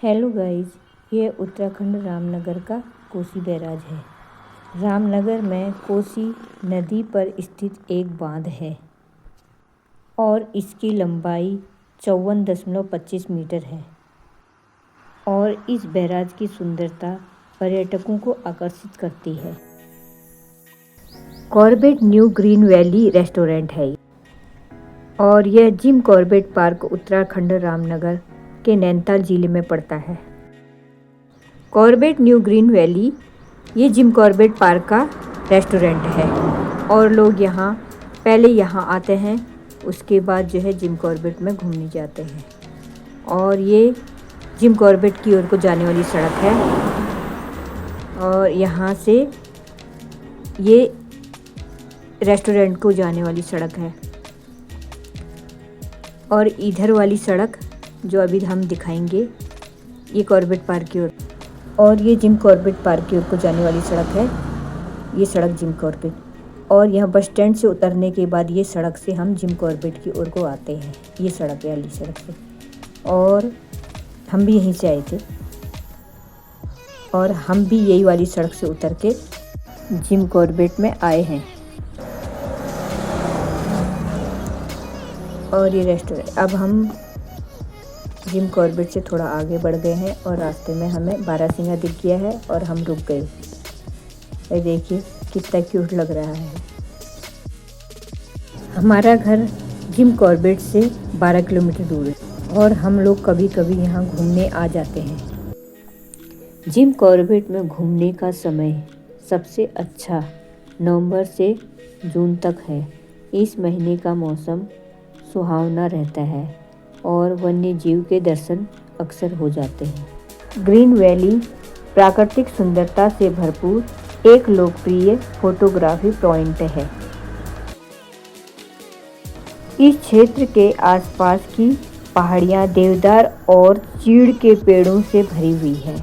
Hello guys, ये उत्तराखंड रामनगर का Kosi barrage है। रामनगर में कोसी नदी पर स्थित एक बांध है और इसकी लंबाई 54.25 मीटर है और इस बैराज की सुंदरता पर्यटकों को आकर्षित करती है। Corbett new green valley restaurant है और यह Jim Corbett park Uttarakhand Ramnagar के नैनीताल जिले में पड़ता है। कॉर्बेट न्यू ग्रीन वैली ये जिम कॉर्बेट पार्क का रेस्टोरेंट है और लोग पहले यहाँ आते हैं, उसके बाद जिम कॉर्बेट में घूमने जाते हैं। और ये जिम कॉर्बेट की ओर को जाने वाली सड़क है और यहाँ से ये रेस्टोरेंट को जाने वाली सड़क है और इधर वाली सड़क जो अभी हम दिखाएंगे ये कॉर्बेट पार्क की ओर, और ये जिम कॉर्बेट पार्क की ओर को जाने वाली सड़क है। ये सड़क जिम कॉर्बेट, और यहाँ बस स्टैंड से उतरने के बाद ये सड़क से हम जिम कॉर्बेट की ओर को आते हैं। ये सड़क वाली सड़क से, और हम भी यहीं से आए थे और हम भी यही वाली सड़क से उतर के जिम कॉर्बेट में आए हैं। और ये रेस्टोरेंट, अब हम जिम कॉर्बेट से थोड़ा आगे बढ़ गए हैं और रास्ते में हमें बारहसिंगा दिख गया है और हम रुक गए। ये देखिए कितना क्यूट लग रहा है। हमारा घर जिम कॉर्बेट से 12 किलोमीटर दूर है और हम लोग कभी कभी यहाँ घूमने आ जाते हैं। जिम कॉर्बेट में घूमने का समय सबसे अच्छा नवंबर से जून तक है। इस महीने का मौसम सुहावना रहता है और वन्य जीव के दर्शन अक्सर हो जाते हैं। ग्रीन वैली प्राकृतिक सुंदरता से भरपूर एक लोकप्रिय फोटोग्राफी पॉइंट है। इस क्षेत्र के आसपास की पहाड़ियां देवदार और चीड़ के पेड़ों से भरी हुई है।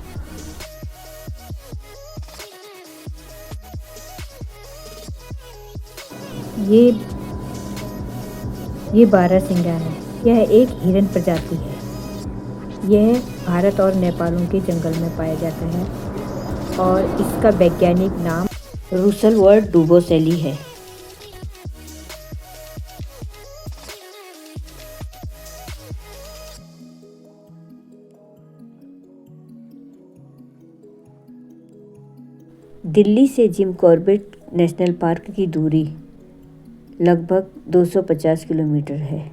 ये बारहसिंगा है। यह एक हिरन प्रजाति है। यह भारत और नेपालों के जंगल में पाया जाता है और इसका वैज्ञानिक नाम रूसलवर्ड डुबोसेली है। दिल्ली से जिम कॉर्बेट नेशनल पार्क की दूरी लगभग 250 किलोमीटर है।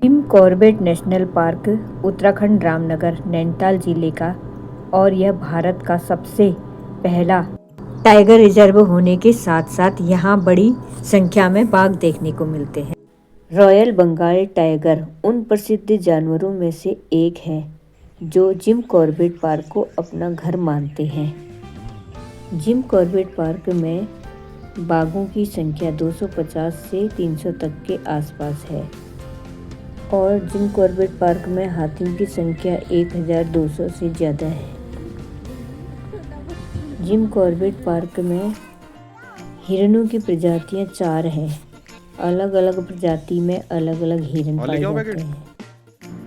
Jim Corbett national park Uttarakhand Ramnagar Nainital जिले का और यह भारत का सबसे पहला टाइगर रिजर्व होने के साथ साथ यहाँ बड़ी संख्या में बाघ देखने को मिलते हैं। रॉयल बंगाल टाइगर उन प्रसिद्ध जानवरों में से एक है जो जिम कॉर्बेट पार्क को अपना घर मानते हैं। जिम कॉर्बेट पार्क में बाघों की संख्या 250 से 300 तक के आसपास है और जिम कॉर्बेट पार्क में हाथियों की संख्या 1200 से ज़्यादा है। जिम कॉर्बेट पार्क में हिरणों की प्रजातियां 4 हैं। अलग अलग प्रजाति में अलग अलग हिरण पाए जाते हैं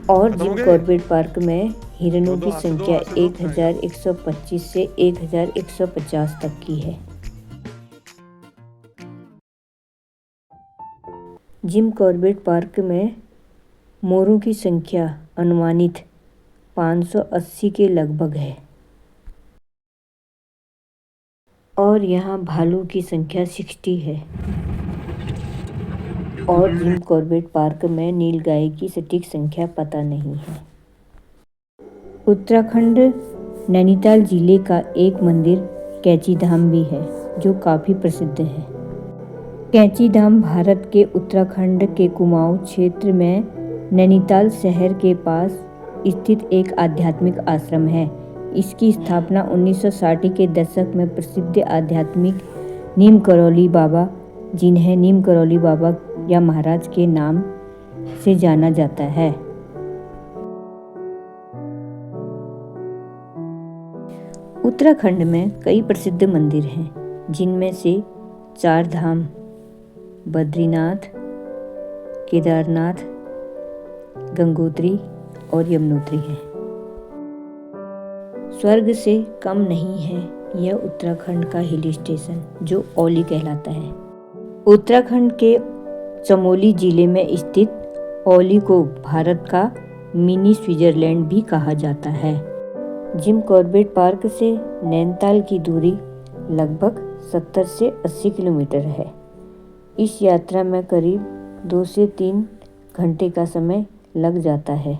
और जिम कॉर्बेट पार्क में हिरणों की संख्या 1125 से 1150 तक की है। जिम कॉर्बेट पार्क में मोरों की संख्या अनुमानित 580 के लगभग है और यहाँ भालू की संख्या 60 है। और जिम कॉर्बेट पार्क में नीलगाय की सटीक संख्या पता नहीं है। उत्तराखंड नैनीताल जिले का एक मंदिर कैंची धाम भी है जो काफ़ी प्रसिद्ध है। कैंची धाम भारत के उत्तराखंड के कुमाऊं क्षेत्र में नैनीताल शहर के पास स्थित एक आध्यात्मिक आश्रम है। इसकी स्थापना 1960 के दशक में प्रसिद्ध आध्यात्मिक नीम करौली बाबा, जिन्हें नीम करौली बाबा या महाराज के नाम से जाना जाता है। उत्तराखंड में कई प्रसिद्ध मंदिर हैं, जिनमें से 4 धाम बद्रीनाथ, केदारनाथ, गंगोत्री और यमुनोत्री हैं। स्वर्ग से कम नहीं है यह उत्तराखंड का हिल स्टेशन जो औली कहलाता है। उत्तराखंड के चमोली जिले में स्थित औली को भारत का मिनी स्विट्जरलैंड भी कहा जाता है। जिम कॉर्बेट पार्क से नैनीताल की दूरी लगभग 70 से 80 किलोमीटर है। इस यात्रा में करीब 2 से 3 घंटे का समय लग जाता है।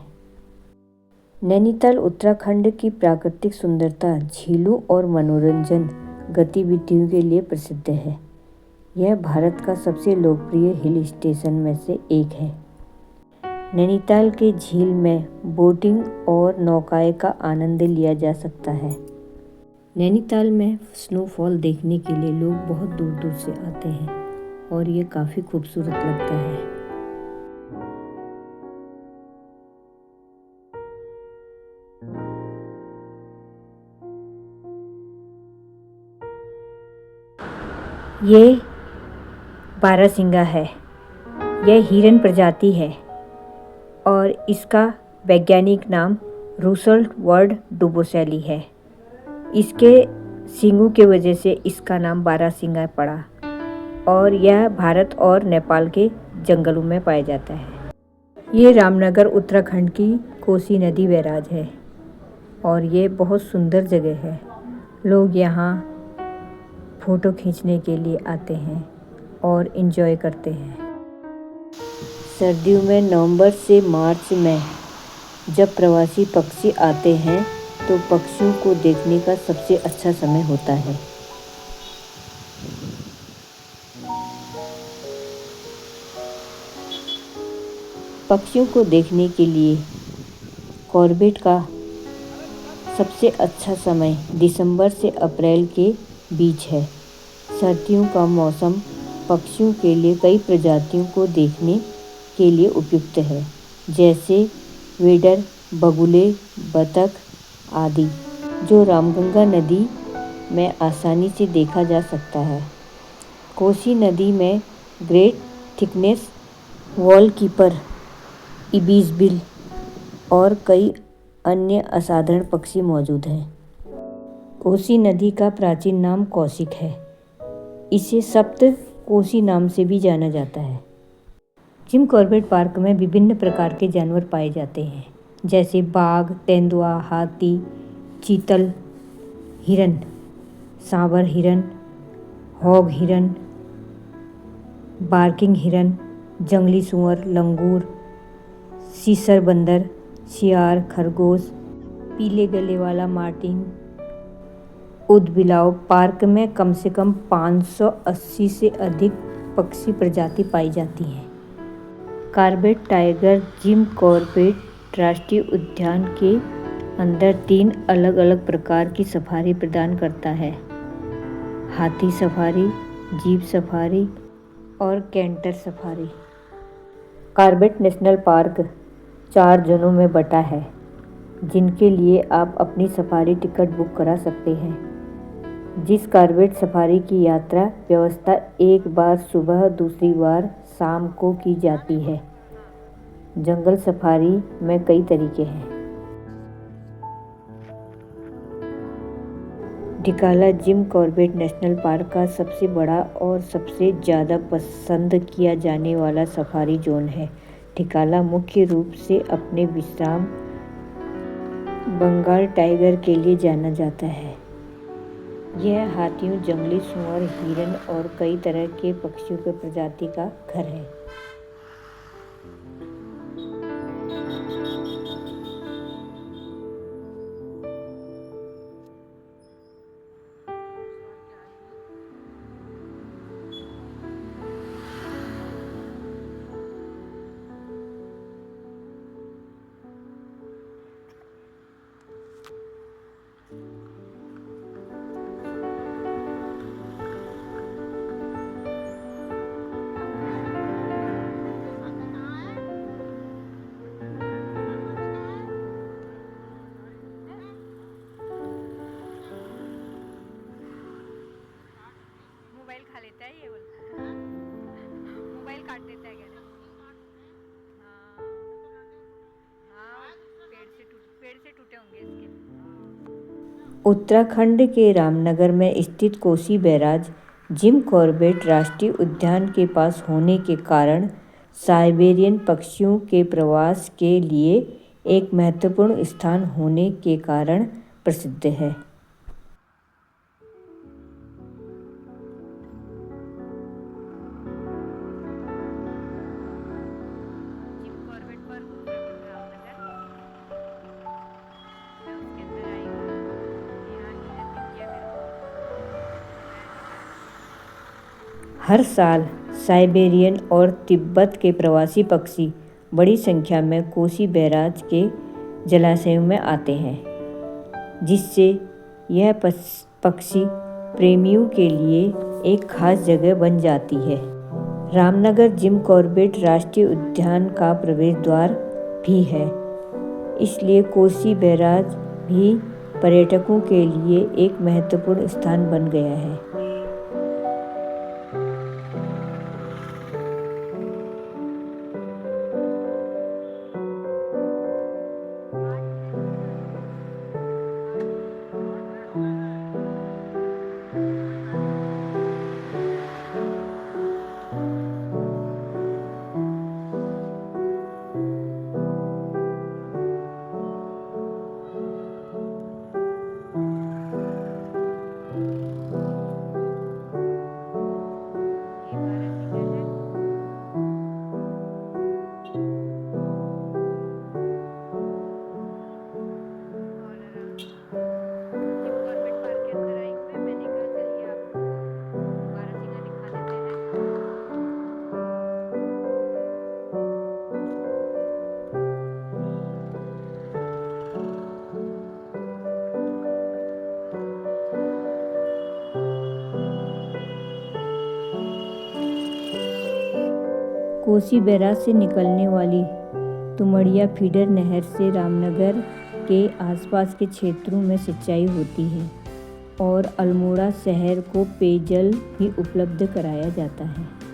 नैनीताल उत्तराखंड की प्राकृतिक सुंदरता, झीलों और मनोरंजन गतिविधियों के लिए प्रसिद्ध है। यह भारत का सबसे लोकप्रिय हिल स्टेशन में से एक है। नैनीताल के झील में बोटिंग और नौकाएं का आनंद लिया जा सकता है। नैनीताल में स्नोफॉल देखने के लिए लोग बहुत दूर दूर से आते हैं और ये काफ़ी खूबसूरत लगता है। ये बारहसिंगा है। यह हिरन प्रजाति है और इसका वैज्ञानिक नाम रूसल्ट वर्ड डुबोसैली है। इसके सींगों के वजह से इसका नाम बारहसिंगा पड़ा और यह भारत और नेपाल के जंगलों में पाया जाता है। ये रामनगर उत्तराखंड की कोसी नदी बैराज है और ये बहुत सुंदर जगह है। लोग यहाँ फ़ोटो खींचने के लिए आते हैं और एंजॉय करते हैं। सर्दियों में नवंबर से मार्च में जब प्रवासी पक्षी आते हैं तो पक्षियों को देखने का सबसे अच्छा समय होता है। पक्षियों को देखने के लिए कॉर्बेट का सबसे अच्छा समय दिसंबर से अप्रैल के बीच है। सर्दियों का मौसम पक्षियों के लिए कई प्रजातियों को देखने के लिए उपयुक्त है, जैसे वेडर, बगुले, बतख आदि, जो रामगंगा नदी में आसानी से देखा जा सकता है। कोसी नदी में great thickness wall keeper, ibis bill और कई अन्य असाधारण पक्षी मौजूद हैं। कोसी नदी का प्राचीन नाम कौशिक है। इसे सप्त कोसी नाम से भी जाना जाता है। जिम कॉर्बेट पार्क में विभिन्न प्रकार के जानवर पाए जाते हैं, जैसे बाघ, तेंदुआ, हाथी, चीतल, हिरन, सांबर हिरन, हॉग हिरन, बार्किंग हिरन, जंगली सूअर, लंगूर, सीसर बंदर, सियार, खरगोश, पीले गले वाला मार्टिन, ऊदबिलाव। पार्क में कम से कम 580 से अधिक पक्षी प्रजाति पाई जाती हैं। कॉर्बेट टाइगर जिम कॉर्बेट राष्ट्रीय उद्यान के अंदर 3 अलग अलग प्रकार की सफारी प्रदान करता है: हाथी सफारी, जीप सफारी और canter safari. Corbett national park 4 जोनों में बटा है, जिनके लिए आप अपनी सफारी टिकट बुक करा सकते हैं। जिस कॉर्बेट सफारी की यात्रा व्यवस्था एक बार सुबह, दूसरी बार शाम को की जाती है। जंगल सफारी में कई तरीके हैं। डिकाला जिम कॉर्बेट नेशनल पार्क का सबसे बड़ा और सबसे ज़्यादा पसंद किया जाने वाला सफारी जोन है। डिकाला मुख्य रूप से अपने विश्राम बंगाल टाइगर के लिए जाना जाता है। यह हाथियों, जंगली सूअर, हिरन और कई तरह के पक्षियों की प्रजाति का घर है। उत्तराखंड के रामनगर में स्थित कोसी बैराज जिम कॉर्बेट राष्ट्रीय उद्यान के पास होने के कारण साइबेरियन पक्षियों के प्रवास के लिए एक महत्वपूर्ण स्थान होने के कारण प्रसिद्ध है। हर साल साइबेरियन और तिब्बत के प्रवासी पक्षी बड़ी संख्या में कोसी बैराज के जलाशयों में आते हैं, जिससे यह पक्षी प्रेमियों के लिए एक खास जगह बन जाती है। रामनगर जिम कॉर्बेट राष्ट्रीय उद्यान का प्रवेश द्वार भी है, इसलिए कोसी बैराज भी पर्यटकों के लिए एक महत्वपूर्ण स्थान बन गया है। कोसी बैराज से निकलने वाली तुमड़िया फीडर नहर से रामनगर के आसपास के क्षेत्रों में सिंचाई होती है और अल्मोड़ा शहर को पेयजल भी उपलब्ध कराया जाता है।